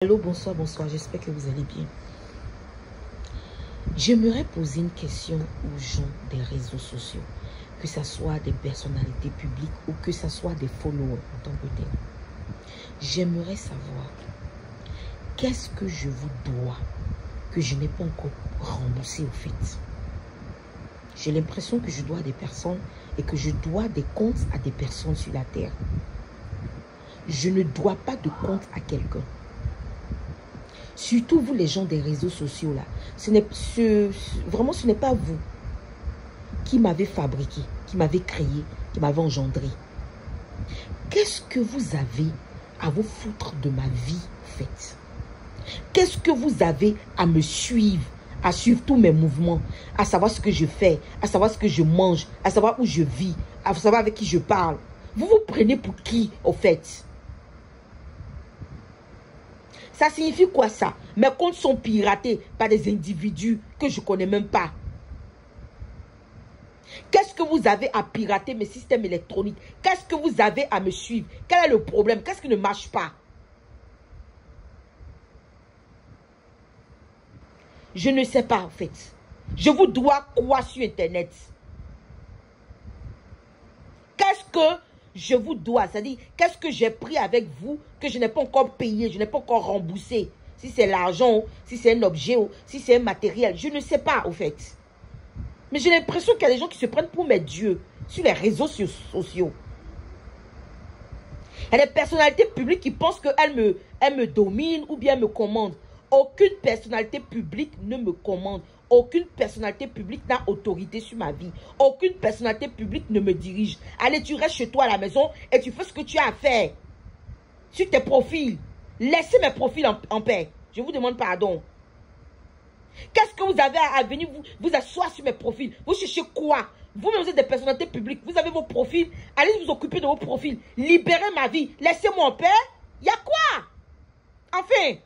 Allô, bonsoir, bonsoir, j'espère que vous allez bien. J'aimerais poser une question aux gens des réseaux sociaux, que ce soit des personnalités publiques ou que ce soit des followers en tant que tel. J'aimerais savoir, qu'est-ce que je vous dois que je n'ai pas encore remboursé au fait? J'ai l'impression que je dois à des personnes et que je dois des comptes à des personnes sur la terre. Je ne dois pas de compte à quelqu'un. Surtout vous les gens des réseaux sociaux là, vraiment ce n'est pas vous qui m'avez fabriqué, qui m'avez créé, qui m'avez engendré. Qu'est-ce que vous avez à vous foutre de ma vie faite? Qu'est-ce que vous avez à me suivre, à suivre tous mes mouvements, à savoir ce que je fais, à savoir ce que je mange, à savoir où je vis, à savoir avec qui je parle? Vous vous prenez pour qui au fait? Ça signifie quoi ça? Mes comptes sont piratés par des individus que je ne connais même pas. Qu'est-ce que vous avez à pirater mes systèmes électroniques? Qu'est-ce que vous avez à me suivre? Quel est le problème? Qu'est-ce qui ne marche pas? Je ne sais pas en fait. Je vous dois quoi sur Internet? Qu'est-ce que je vous dois? C'est-à-dire, qu'est-ce que j'ai pris avec vous que je n'ai pas encore payé, je n'ai pas encore remboursé? Si c'est l'argent, si c'est un objet, si c'est un matériel, je ne sais pas au fait. Mais j'ai l'impression qu'il y a des gens qui se prennent pour mes dieux sur les réseaux sociaux. Il y a des personnalités publiques qui pensent qu'elles me dominent ou bien me commandent. Aucune personnalité publique ne me commande. Aucune personnalité publique n'a autorité sur ma vie. Aucune personnalité publique ne me dirige. Allez, tu restes chez toi à la maison et tu fais ce que tu as à faire. Sur tes profils. Laissez mes profils en paix. Je vous demande pardon. Qu'est-ce que vous avez à venir vous asseoir sur mes profils? Vous cherchez quoi? Vous-même, vous êtes des personnalités publiques. Vous avez vos profils. Allez vous occuper de vos profils. Libérez ma vie. Laissez-moi en paix. Il y a quoi? Enfin.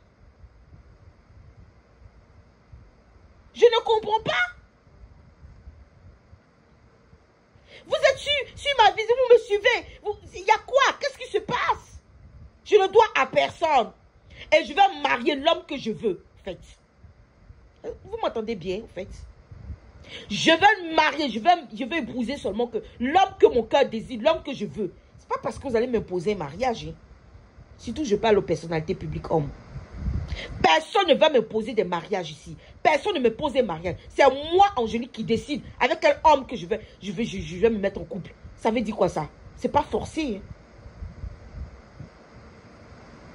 Je ne comprends pas. Vous êtes sur ma vie, vous me suivez. Il y a quoi? Qu'est-ce qui se passe? Je ne dois à personne. Et je vais marier l'homme que je veux, en fait. Vous m'entendez bien, en fait? Je vais me marier, je vais épouser seulement que l'homme que mon cœur désire, l'homme que je veux. C'est pas parce que vous allez m'imposer un mariage. Hein. Surtout, je parle aux personnalités publiques hommes. Personne ne va me poser des mariages ici. Personne ne me pose des mariages. C'est moi, Angélique, qui décide avec quel homme que je vais me mettre en couple. Ça veut dire quoi ça? C'est pas forcé. Hein.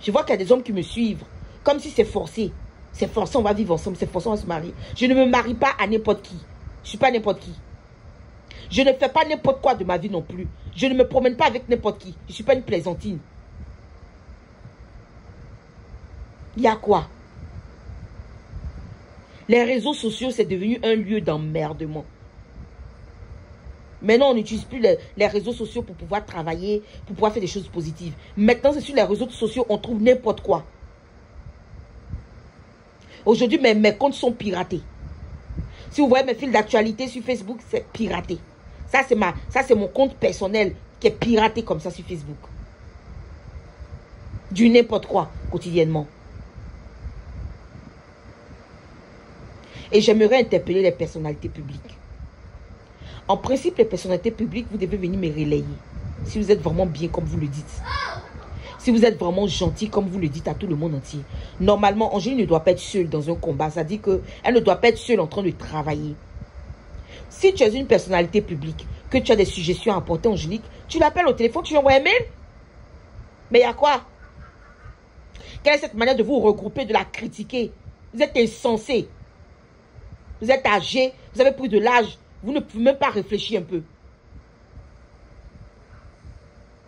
Je vois qu'il y a des hommes qui me suivent. Comme si c'est forcé. C'est forcé, on va vivre ensemble. C'est forcé, on va se marier. Je ne me marie pas à n'importe qui. Je ne suis pas n'importe qui. Je ne fais pas n'importe quoi de ma vie non plus. Je ne me promène pas avec n'importe qui. Je ne suis pas une plaisantine. Il y a quoi? Les réseaux sociaux, c'est devenu un lieu d'emmerdement. Maintenant, on n'utilise plus les réseaux sociaux pour pouvoir travailler, pour pouvoir faire des choses positives. Maintenant, c'est sur les réseaux sociaux, on trouve n'importe quoi. Aujourd'hui, mes comptes sont piratés. Si vous voyez mes fils d'actualité sur Facebook, c'est piraté. Ça, c'est mon compte personnel qui est piraté comme ça sur Facebook. Du n'importe quoi, quotidiennement. Et j'aimerais interpeller les personnalités publiques. En principe, les personnalités publiques, vous devez venir me relayer. Si vous êtes vraiment bien comme vous le dites. Si vous êtes vraiment gentil comme vous le dites à tout le monde entier. Normalement, Angélique ne doit pas être seule dans un combat. Ça dit qu'elle ne doit pas être seule en train de travailler. Si tu es une personnalité publique, que tu as des suggestions à apporter, Angélique, tu l'appelles au téléphone, tu lui envoies un mail. Mais il y a quoi? Quelle est cette manière de vous regrouper, de la critiquer? Vous êtes insensé. Vous êtes âgé, vous avez pris de l'âge. Vous ne pouvez même pas réfléchir un peu.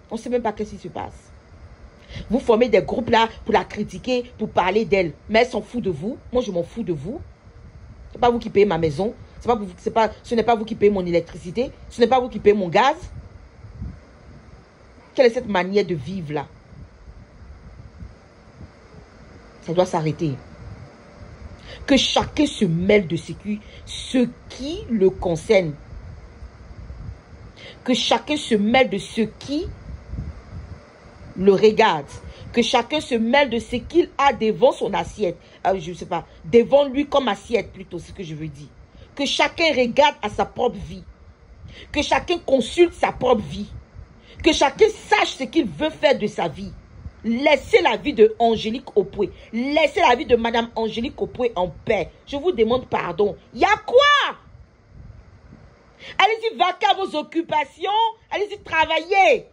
On ne sait même pas ce qui se passe. Vous formez des groupes là pour la critiquer, pour parler d'elle. Mais elle s'en fout de vous. Moi, je m'en fous de vous. Ce n'est pas vous qui payez ma maison. Ce n'est pas vous qui payez mon électricité. Ce n'est pas vous qui payez mon gaz. Quelle est cette manière de vivre là? Ça doit s'arrêter. Que chacun se mêle de ce qui le concerne. Que chacun se mêle de ce qui le regarde. Que chacun se mêle de ce qu'il a devant son assiette. Je ne sais pas. Devant lui comme assiette plutôt, c'est ce que je veux dire. Que chacun regarde à sa propre vie. Que chacun consulte sa propre vie. Que chacun sache ce qu'il veut faire de sa vie. Laissez la vie de Angélique Opoué. Laissez la vie de Madame Angélique Opoué en paix. Je vous demande pardon. Il y a quoi? Allez-y, vaquer à vos occupations. Allez-y, travailler.